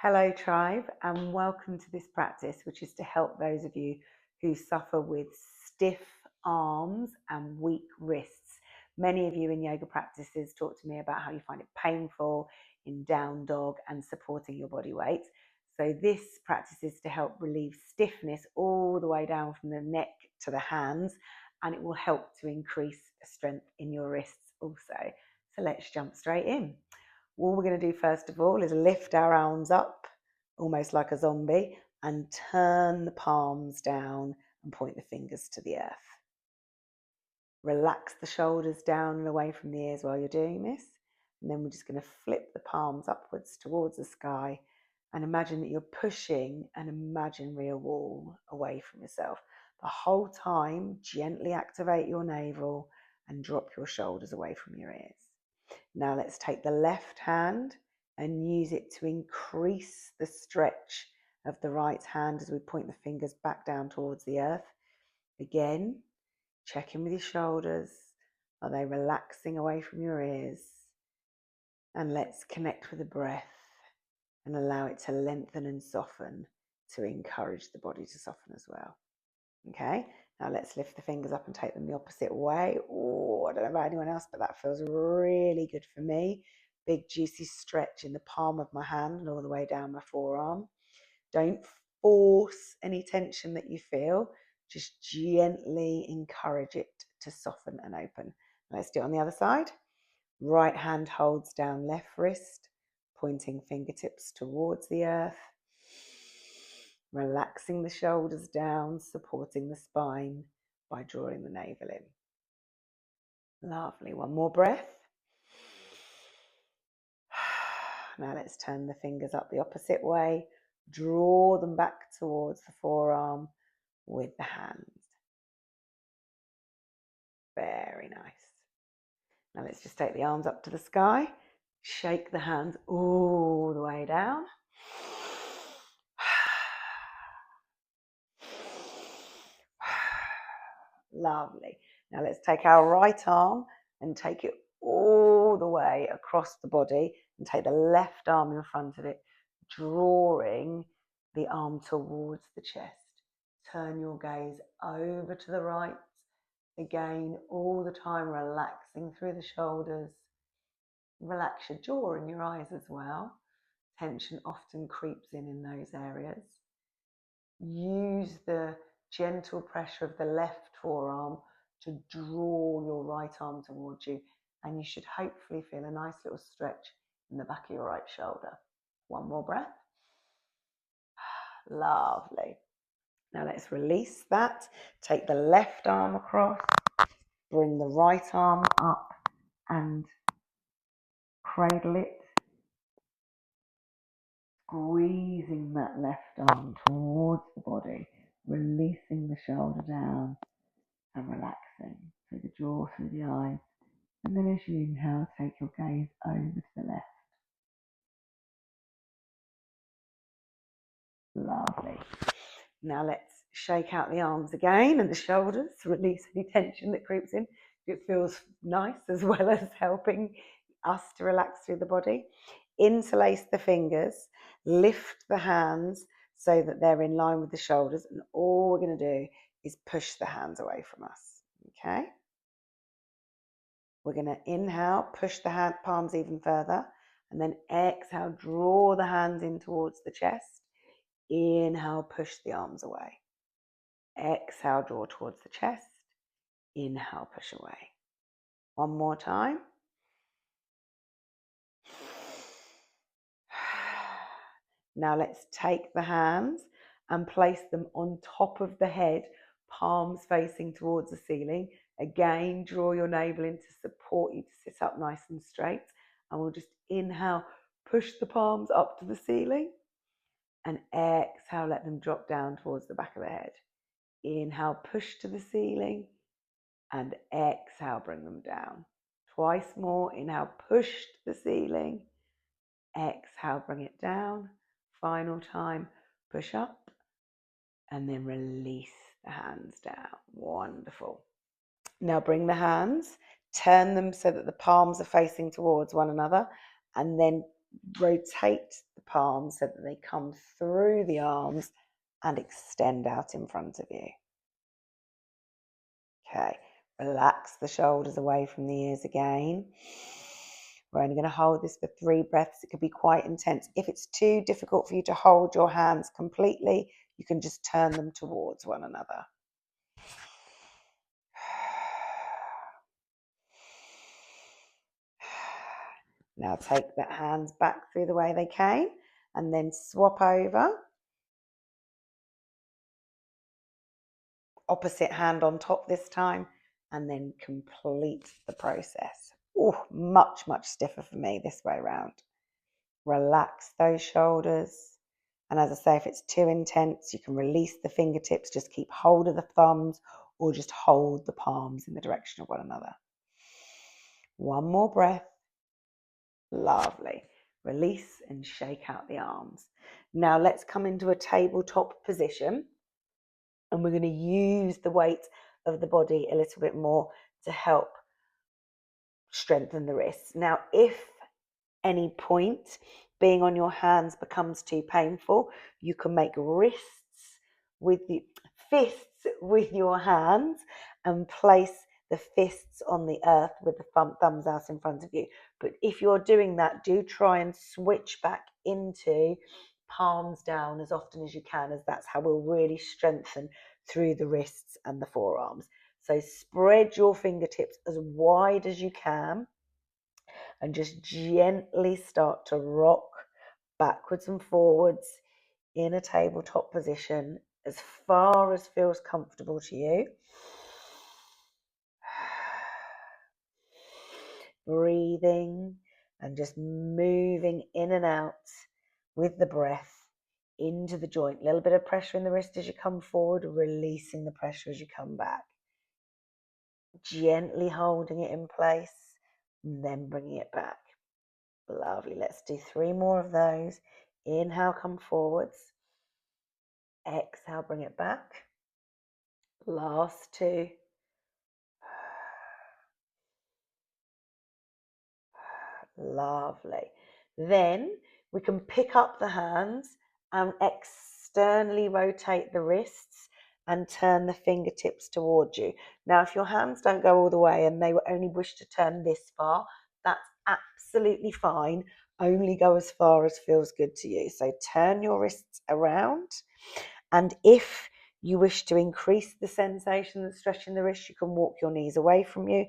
Hello tribe, and welcome to this practice, which is to help those of you who suffer with stiff arms and weak wrists. Many of you in yoga practices talk to me about how you find it painful in down dog and supporting your body weight. So this practice is to help relieve stiffness all the way down from the neck to the hands, and it will help to increase strength in your wrists also. So let's jump straight in. What we're going to do first of all is lift our arms up, almost like a zombie, and turn the palms down and point the fingers to the earth. Relax the shoulders down and away from the ears while you're doing this. And then we're just going to flip the palms upwards towards the sky and imagine that you're pushing an imaginary wall away from yourself. The whole time, gently activate your navel and drop your shoulders away from your ears. Now let's take the left hand and use it to increase the stretch of the right hand as we point the fingers back down towards the earth. Again, check in with your shoulders. Are they relaxing away from your ears? And let's connect with the breath and allow it to lengthen and soften to encourage the body to soften as well. Okay, now let's lift the fingers up and take them the opposite way. Oh, I don't know about anyone else, but that feels really good for me. Big juicy stretch in the palm of my hand and all the way down my forearm. Don't force any tension that you feel. Just gently encourage it to soften and open. Let's do it on the other side. Right hand holds down left wrist, pointing fingertips towards the earth. Relaxing the shoulders down, supporting the spine by drawing the navel in. Lovely. One more breath. Now let's turn the fingers up the opposite way. Draw them back towards the forearm with the hands. Very nice. Now let's just take the arms up to the sky. Shake the hands all the way down. Lovely. Now let's take our right arm and take it all the way across the body and take the left arm in front of it, drawing the arm towards the chest. Turn your gaze over to the right. Again, all the time relaxing through the shoulders. Relax your jaw and your eyes as well. Tension often creeps in those areas. Use the gentle pressure of the left forearm to draw your right arm towards you, and you should hopefully feel a nice little stretch in the back of your right shoulder. One more breath. Lovely. Now let's release that. Take the left arm across, bring the right arm up and cradle it, squeezing that left arm towards the body, releasing the shoulder down and relaxing through the jaw, through the eyes. And then as you inhale, take your gaze over to the left. Lovely. Now let's shake out the arms again and the shoulders, release any tension that creeps in. It feels nice as well as helping us to relax through the body. Interlace the fingers, lift the hands so that they're in line with the shoulders, and all we're going to do is push the hands away from us. Okay? We're going to inhale, push the hand palms even further, and then exhale, draw the hands in towards the chest. Inhale, push the arms away. Exhale, draw towards the chest. Inhale, push away. One more time. Now let's take the hands and place them on top of the head, palms facing towards the ceiling. Again, draw your navel in to support you to sit up nice and straight. And we'll just inhale, push the palms up to the ceiling. And exhale, let them drop down towards the back of the head. Inhale, push to the ceiling. And exhale, bring them down. Twice more. Inhale, push to the ceiling. Exhale, bring it down. Final time, push up. And then release the hands down. Wonderful. Now bring the hands, turn them so that the palms are facing towards one another, and then rotate the palms so that they come through the arms and extend out in front of you. Okay, relax the shoulders away from the ears again. We're only going to hold this for 3 breaths. It could be quite intense. If it's too difficult for you to hold your hands completely, you can just turn them towards one another. Now take the hands back through the way they came and then swap over. Opposite hand on top this time, and then complete the process. Oh, much, much stiffer for me this way around. Relax those shoulders. And as I say, if it's too intense, you can release the fingertips, just keep hold of the thumbs or just hold the palms in the direction of one another. One more breath. Lovely. Release and shake out the arms. Now let's come into a tabletop position, and we're going to use the weight of the body a little bit more to help strengthen the wrists. Now, if any point being on your hands becomes too painful, you can make fists with your hands and place the fists on the earth with the thumbs out in front of you. But if you're doing that, do try and switch back into palms down as often as you can, as that's how we'll really strengthen through the wrists and the forearms. So spread your fingertips as wide as you can and just gently start to rock backwards and forwards in a tabletop position as far as feels comfortable to you. Breathing and just moving in and out with the breath into the joint. A little bit of pressure in the wrist as you come forward, releasing the pressure as you come back. Gently holding it in place and then bringing it back. Lovely. Let's do 3 more of those. Inhale, come forwards. Exhale, bring it back. Last 2. Lovely. Then we can pick up the hands and externally rotate the wrists and turn the fingertips towards you. Now, if your hands don't go all the way and they only wish to turn this far, that's absolutely fine. Only go as far as feels good to you. So turn your wrists around, and if you wish to increase the sensation and stretching the wrist, you can walk your knees away from you.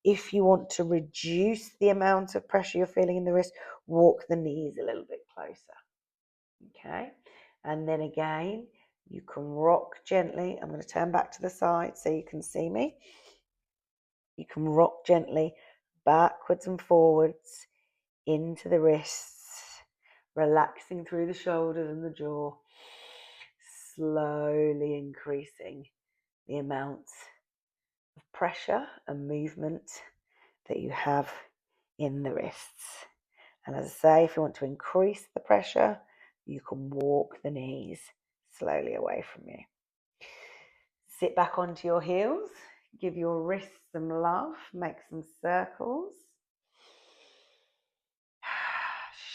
If you want to reduce the amount of pressure you're feeling in the wrist, walk the knees a little bit closer. Okay, and then again, you can rock gently. I'm going to turn back to the side so you can see me. You can rock gently backwards and forwards into the wrists, relaxing through the shoulders and the jaw, slowly increasing the amount of pressure and movement that you have in the wrists. And as I say, if you want to increase the pressure, you can walk the knees slowly away from you. Sit back onto your heels, give your wrists some love, make some circles.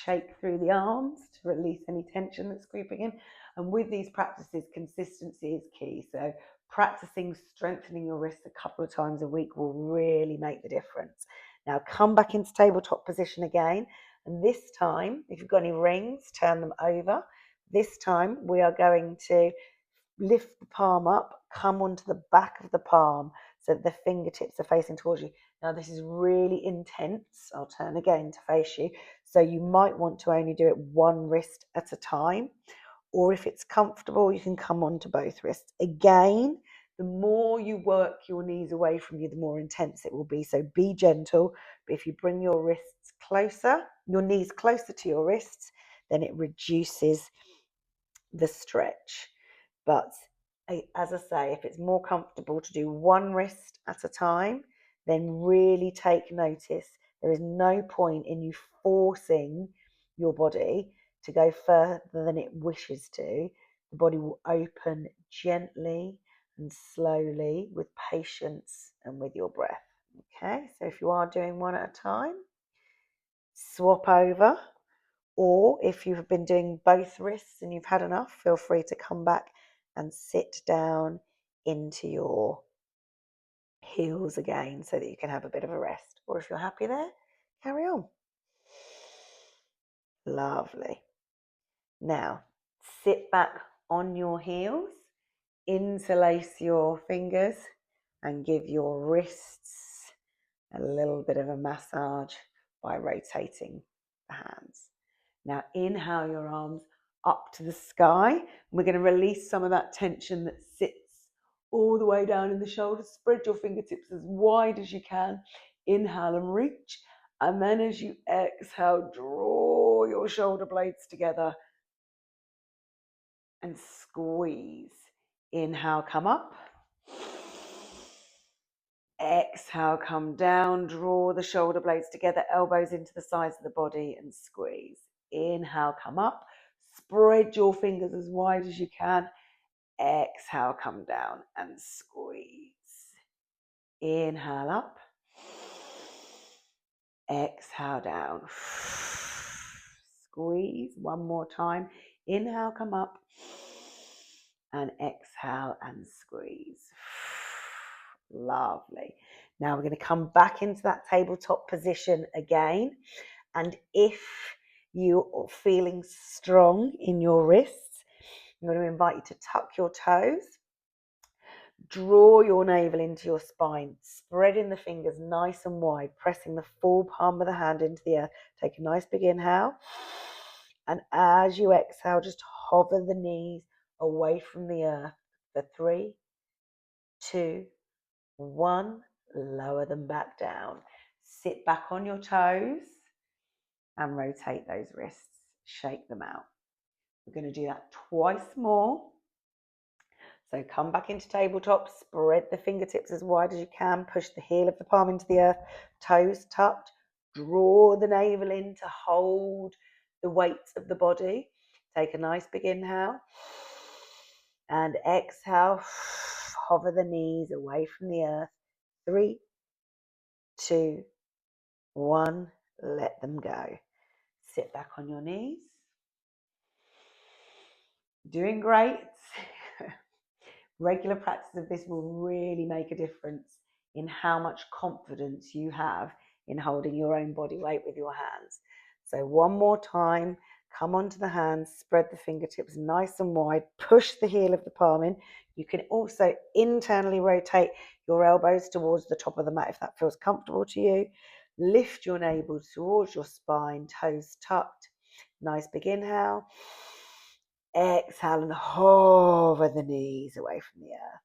Shake through the arms to release any tension that's creeping in. And with these practices, consistency is key. So practicing strengthening your wrists a couple of times a week will really make the difference. Now come back into tabletop position again. And this time, if you've got any rings, turn them over. This time we are going to lift the palm up, come onto the back of the palm so that the fingertips are facing towards you. Now this is really intense. I'll turn again to face you. So you might want to only do it one wrist at a time, or if it's comfortable, you can come onto both wrists. Again, the more you work your knees away from you, the more intense it will be. So be gentle, but if you bring your wrists closer, your knees closer to your wrists, then it reduces the stretch. But as I say, if it's more comfortable to do one wrist at a time, then really take notice. There is no point in you forcing your body to go further than it wishes to. The body will open gently and slowly with patience and with your breath. Okay, so if you are doing one at a time, swap over. Or if you have been doing both wrists and you've had enough, feel free to come back and sit down into your heels again so that you can have a bit of a rest. Or if you're happy there, carry on. Lovely. Now, sit back on your heels, interlace your fingers and give your wrists a little bit of a massage by rotating the hands. Now, inhale your arms up to the sky. We're going to release some of that tension that sits all the way down in the shoulders. Spread your fingertips as wide as you can. Inhale and reach. And then as you exhale, draw your shoulder blades together and squeeze. Inhale, come up. Exhale, come down. Draw the shoulder blades together, elbows into the sides of the body and squeeze. Inhale, come up. Spread your fingers as wide as you can. Exhale, come down and squeeze. Inhale up. Exhale down. Squeeze one more time. Inhale, come up. And exhale and squeeze. Lovely. Now we're going to come back into that tabletop position again. And if you're feeling strong in your wrists, I'm going to invite you to tuck your toes. Draw your navel into your spine, spreading the fingers nice and wide, pressing the full palm of the hand into the earth. Take a nice big inhale. And as you exhale, just hover the knees away from the earth for 3, 2, 1. Lower them back down. Sit back on your toes and rotate those wrists. Shake them out. We're going to do that twice more. So come back into tabletop, spread the fingertips as wide as you can, push the heel of the palm into the earth, toes tucked, draw the navel in to hold the weight of the body. Take a nice big inhale and exhale, hover the knees away from the earth. 3, 2, 1, let them go. Sit back on your knees. Doing great. Regular practice of this will really make a difference in how much confidence you have in holding your own body weight with your hands. So one more time, come onto the hands, spread the fingertips nice and wide, push the heel of the palm in. You can also internally rotate your elbows towards the top of the mat if that feels comfortable to you. Lift your navel towards your spine, toes tucked. Nice big inhale. Exhale and hover the knees away from the earth.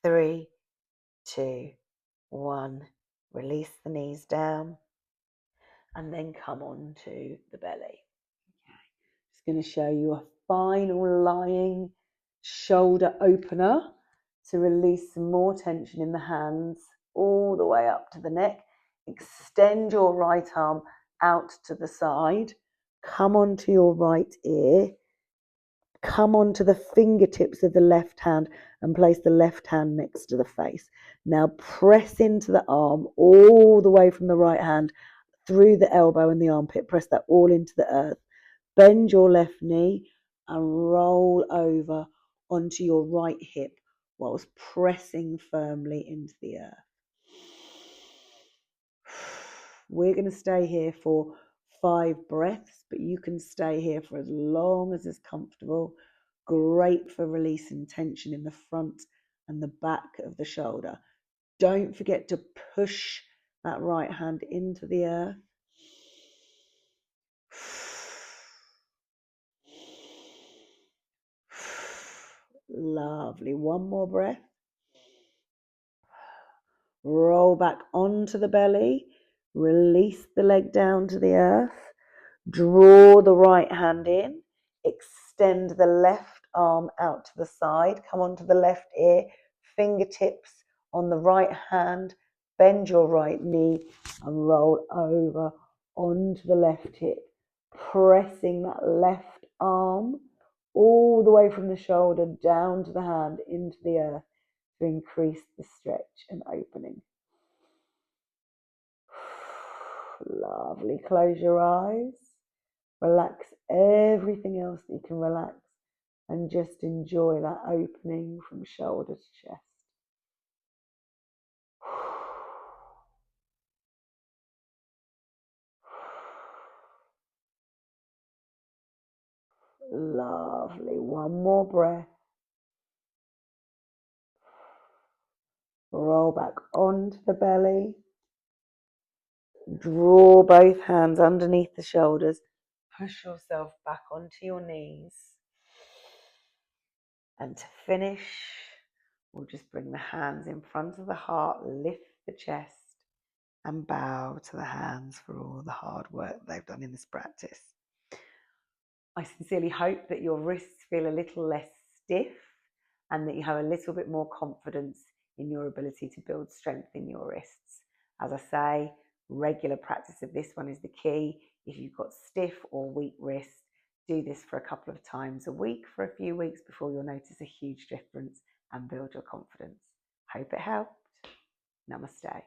3, 2, 1. Release the knees down and then come on to the belly. Okay. Just going to show you a final lying shoulder opener to release some more tension in the hands all the way up to the neck. Extend your right arm out to the side. Come onto your right ear. Come onto the fingertips of the left hand and place the left hand next to the face. Now press into the arm all the way from the right hand through the elbow and the armpit. Press that all into the earth. Bend your left knee and roll over onto your right hip whilst pressing firmly into the earth. We're going to stay here for 5 breaths, but you can stay here for as long as is comfortable. Great for releasing tension in the front and the back of the shoulder. Don't forget to push that right hand into the earth. Lovely. One more breath. Roll back onto the belly. Release the leg down to the earth. Draw the right hand in. Extend the left arm out to the side. Come onto the left ear. Fingertips on the right hand. Bend your right knee and roll over onto the left hip. Pressing that left arm all the way from the shoulder down to the hand into the earth to increase the stretch and opening. Lovely. Close your eyes Relax everything else that you can relax and just enjoy that opening from shoulder to chest. Lovely. One more breath. Roll back onto the belly. Draw both hands underneath the shoulders. Push yourself back onto your knees. And to finish, we'll just bring the hands in front of the heart, lift the chest, and bow to the hands for all the hard work they've done in this practice. I sincerely hope that your wrists feel a little less stiff and that you have a little bit more confidence in your ability to build strength in your wrists. As I say, regular practice of this one is the key. If you've got stiff or weak wrists, do this for a couple of times a week for a few weeks before you'll notice a huge difference and build your confidence. Hope it helped. Namaste.